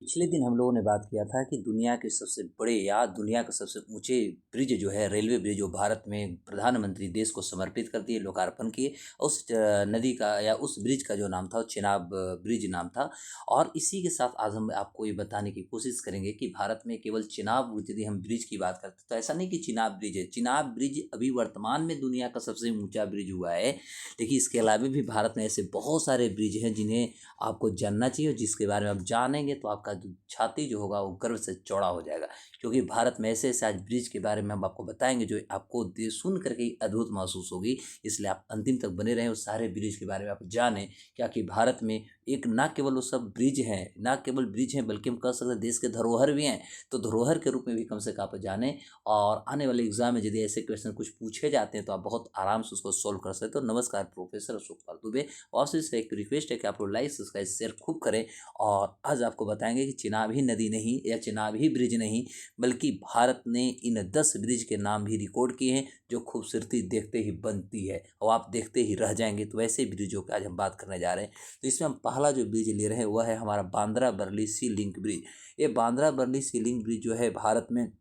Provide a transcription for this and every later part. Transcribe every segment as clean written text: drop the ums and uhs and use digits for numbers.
पिछले दिन हम लोगों ने बात किया था कि दुनिया के सबसे बड़े या दुनिया के सबसे ऊंचे ब्रिज जो है रेलवे ब्रिज जो भारत में प्रधानमंत्री देश को समर्पित कर दिए, लोकार्पण किए। उस नदी का या उस ब्रिज का जो नाम था वो चिनाब ब्रिज नाम था। और इसी के साथ आज हम आपको ये बताने की कोशिश करेंगे कि भारत में केवल चिनाब, यदि हम ब्रिज की बात करते हैं तो ऐसा नहीं कि चिनाब ब्रिज है। चिनाब ब्रिज अभी वर्तमान में दुनिया का सबसे ऊंचा ब्रिज हुआ है। लेकिन इसके अलावा भी भारत में ऐसे बहुत सारे ब्रिज हैं जिन्हें आपको जानना चाहिए, और जिसके बारे में आप जानेंगे तो आपका जो छाती जो होगा वो गर्व से चौड़ा हो जाएगा। क्योंकि भारत में ऐसे ऐसे आज ब्रिज के बारे में हम आपको बताएंगे जो आपको सुन करके ही अद्भुत महसूस होगी। इसलिए आप अंतिम तक बने रहें, उस सारे ब्रिज के बारे में आप जानें। क्या कि भारत में एक ना केवल वो सब ब्रिज हैं, ना केवल ब्रिज हैं, बल्कि हम कह सकते हैं देश के धरोहर भी हैं। तो धरोहर के रूप में भी कम से कम आप जानें। और आने वाले एग्जाम में यदि ऐसे क्वेश्चन कुछ पूछे जाते हैं तो आप बहुत आराम से उसको सोल्व कर सकते हो। तो नमस्कार, प्रोफेसर अशोक पाल दुबे। और से एक रिक्वेस्ट है कि आप लोग लाइक सब्सक्राइब शेयर खूब करें। और आज आपको बताएंगे कि चिनाब ही नदी नहीं या चिनाब ही ब्रिज नहीं, बल्कि भारत ने इन 10 ब्रिज के नाम भी रिकॉर्ड किए हैं जो खूबसूरती देखते ही बनती है और आप देखते ही रह जाएंगे। तो ऐसे ब्रिजों की आज हम बात करने जा रहे हैं। तो इसमें हम पहला जो ब्रिज ले रहे हैं वह है हमारा बांद्रा बरली सी लिंक ब्रिज। ये बांद्रा बरली सी लिंक ब्रिज जो है भारत में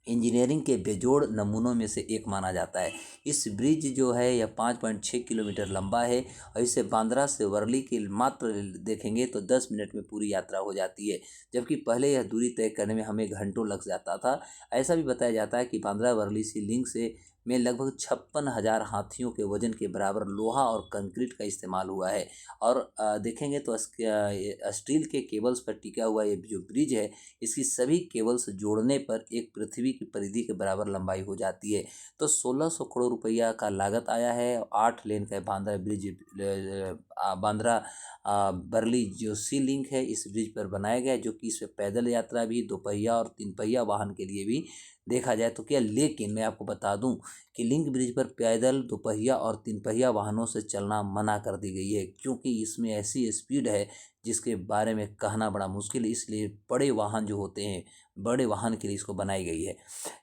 इंजीनियरिंग के बेजोड़ नमूनों में से एक माना जाता है। इस ब्रिज जो है यह 5.6 किलोमीटर लंबा है और इसे बांद्रा से वर्ली की मात्र देखेंगे तो 10 मिनट में पूरी यात्रा हो जाती है। जबकि पहले यह दूरी तय करने में हमें घंटों लग जाता था। ऐसा भी बताया जाता है कि बांद्रा वर्ली सी लिंक से में लगभग 56,000 हाथियों के वजन के बराबर लोहा और कंक्रीट का इस्तेमाल हुआ है। और देखेंगे तो स्टील के केबल्स पर टिका हुआ ये जो ब्रिज है, इसकी सभी केबल्स जोड़ने पर एक पृथ्वी की परिधि के बराबर लंबाई हो जाती है। तो 1600 करोड़ रुपया का लागत आया है। 8 लेन का बांद्रा ब्रिज, बांद्रा बरली जो सी लिंक है इस ब्रिज पर बनाया गया है, जो कि इस पर पैदल यात्रा भी, दोपहिया और तीन पहिया वाहन के लिए भी देखा जाए तो क्या। लेकिन मैं आपको बता दूं कि लिंक ब्रिज पर पैदल, दोपहिया और तीन पहिया वाहनों से चलना मना कर दी गई है, क्योंकि इसमें ऐसी स्पीड है जिसके बारे में कहना बड़ा मुश्किल है। इसलिए बड़े वाहन जो होते हैं, बड़े वाहन के लिए इसको बनाई गई है।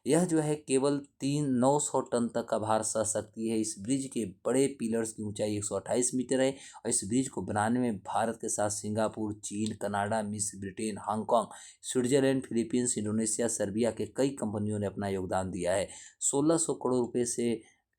यह जो है केवल 900 टन तक का भार सह सकती है। इस ब्रिज के बड़े पिलर्स की ऊंचाई 128 मीटर है। और इस ब्रिज को बनाने में भारत के साथ सिंगापुर, चीन, कनाडा, मिस्र, Britain, Hong Kong, Switzerland, Philippines, Indonesia, Serbia के कई कंपनियों ने अपना योगदान दिया है। 1600 करोड़ रुपए से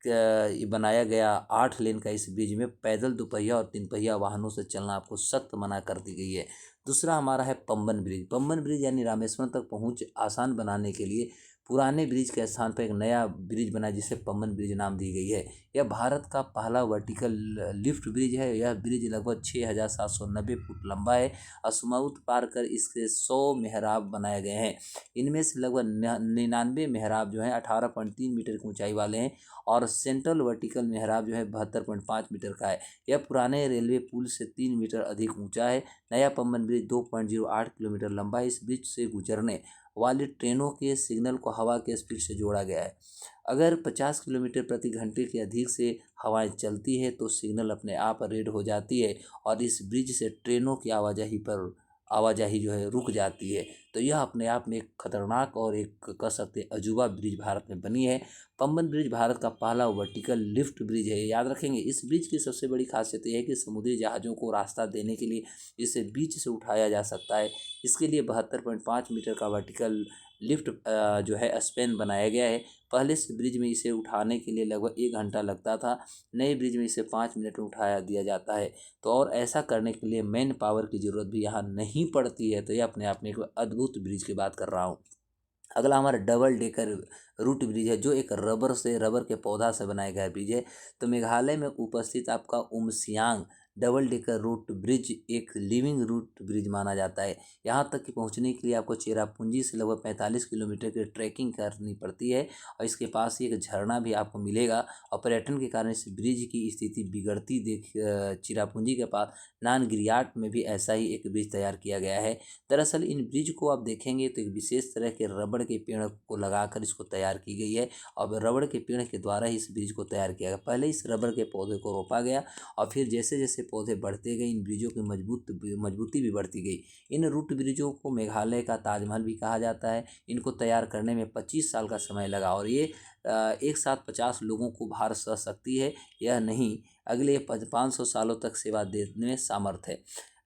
ये बनाया गया 8 लेन का इस ब्रिज में पैदल, दोपहिया और तीन पहिया वाहनों से चलना आपको सख्त मना कर दी गई है। दूसरा हमारा है पम्बन ब्रिज। पम्बन ब्रिज यानी रामेश्वरम तक पहुंच आसान बनाने के लिए पुराने ब्रिज के स्थान पर एक नया ब्रिज बना जिसे पम्बन ब्रिज नाम दी गई है। यह भारत का पहला वर्टिकल लिफ्ट ब्रिज है। यह ब्रिज लगभग 6,790 फुट लंबा है। असमाउत पार कर इसके 100 मेहराब बनाए गए हैं। इनमें से लगभग 99 मेहराब जो है 18.3 मीटर की ऊंचाई वाले हैं। और सेंट्रल वर्टिकल मेहराब जो है 72.5 मीटर का है। यह पुराने रेलवे पुल से 3 मीटर अधिक ऊंचा है। नया पम्बन ब्रिज 2.08 किलोमीटर लंबा है। इस ब्रिज से गुजरने वाली ट्रेनों के सिग्नल को हवा के स्पीड से जोड़ा गया है। अगर 50 किलोमीटर प्रति घंटे के अधिक से हवाएं चलती है तो सिग्नल अपने आप रेड हो जाती है और इस ब्रिज से ट्रेनों की आवाजाही जो है रुक जाती है। तो यह अपने आप में एक खतरनाक और एक कह सकते हैं अजूबा ब्रिज भारत में बनी है। पम्बन ब्रिज भारत का पहला वर्टिकल लिफ्ट ब्रिज है, याद रखेंगे। इस ब्रिज की सबसे बड़ी खासियत यह है कि समुद्री जहाज़ों को रास्ता देने के लिए इसे बीच से उठाया जा सकता है। इसके लिए 72.5 मीटर का वर्टिकल लिफ्ट जो है स्पैन बनाया गया है। पहले से ब्रिज में इसे उठाने के लिए लगभग 1 घंटा लगता था। नए ब्रिज में इसे 5 मिनट में उठाया दिया जाता है। तो और ऐसा करने के लिए मैन पावर की ज़रूरत भी यहाँ नहीं पड़ती है। तो ये अपने आप में एक अद्भुत ब्रिज की बात कर रहा हूँ। अगला हमारा डबल डेकर रूट ब्रिज है, जो एक रबर के पौधा से बनाया गया ब्रिज है। तो मेघालय में उपस्थित आपका उमसियांग डबल डेकर रूट ब्रिज एक लिविंग रूट ब्रिज माना जाता है। यहाँ तक कि पहुँचने के लिए आपको चेरापूंजी से लगभग 45 किलोमीटर की ट्रैकिंग करनी पड़ती है। और इसके पास ही एक झरना भी आपको मिलेगा। और पर्यटन के कारण इस ब्रिज की स्थिति बिगड़ती देख चिरापूंजी के पास नानगिरियाट में भी ऐसा ही एक ब्रिज तैयार किया गया है। दरअसल इन ब्रिज को आप देखेंगे तो एक विशेष तरह के रबड़ के पेड़ को लगाकर इसको तैयार की गई है। अब रबड़ के पेड़ के द्वारा ही इस ब्रिज को तैयार किया गया। पहले इस रबड़ के पौधे को रोपा गया और फिर जैसे जैसे पौधे बढ़ते गए इन ब्रिजों की मजबूती भी बढ़ती गई। इन रूट ब्रिजों को मेघालय का ताजमहल भी कहा जाता है। इनको तैयार करने में 25 साल का समय लगा और ये एक साथ 50 लोगों को भार सह सकती है। यह नहीं, अगले 500 सालों तक सेवा देने में सामर्थ है।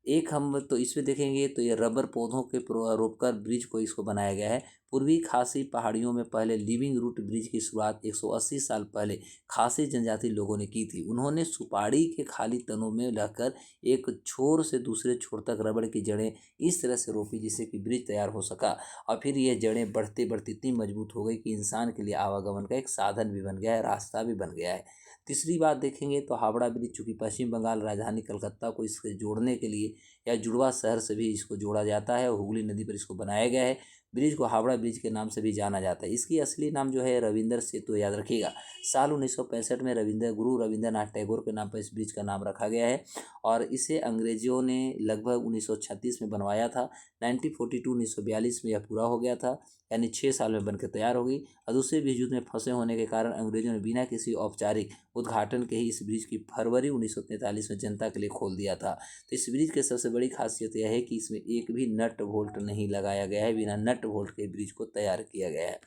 एक हम तो इसमें देखेंगे तो ये रबर पौधों के रोपकर ब्रिज को इसको बनाया गया है। पूर्वी खासी पहाड़ियों में पहले लिविंग रूट ब्रिज की शुरुआत 180 साल पहले खासी जनजाति लोगों ने की थी। उन्होंने सुपारी के खाली तनों में रहकर एक छोर से दूसरे छोर तक रबड़ की जड़ें इस तरह से रोपी जिससे कि ब्रिज तैयार हो सका, और फिर ये जड़ें बढ़ते बढ़ते इतनी मजबूत हो गई कि इंसान के लिए आवागमन का एक साधन भी बन गया है, रास्ता भी बन गया है। तीसरी बात देखेंगे तो हावड़ा ब्रिज, चूँकि पश्चिम बंगाल राजधानी कलकत्ता को इससे जोड़ने के लिए या जुड़वा शहर से भी इसको जोड़ा जाता है, और हुगली नदी पर इसको बनाया गया है। ब्रिज को हावड़ा ब्रिज के नाम से भी जाना जाता है। इसकी असली नाम जो है रविंद्र सेतु, याद रखिएगा। साल 1965 में गुरु रविंद्रनाथ टैगोर के नाम पर इस ब्रिज का नाम रखा गया है, और इसे अंग्रेजों ने लगभग 1936 में बनवाया था। 1942 में यह पूरा हो गया था, यानी 6 साल में बनकर तैयार हो गई। और दूसरे विश्व युद्ध में फंसे होने के कारण अंग्रेजों ने बिना किसी औपचारिक उद्घाटन के ही इस ब्रिज की फरवरी 1943 में जनता के लिए खोल दिया था। तो इस ब्रिज की सबसे बड़ी खासियत यह है कि इसमें एक भी नट बोल्ट नहीं लगाया गया है, बिना नट बोल्ट के ब्रिज को तैयार किया गया है।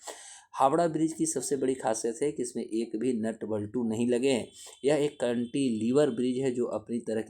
हावड़ा ब्रिज की सबसे बड़ी खासियत है कि इसमें एक भी नट बल्टू नहीं लगे हैं। यह एक कैंटिलीवर ब्रिज है जो अपनी तरह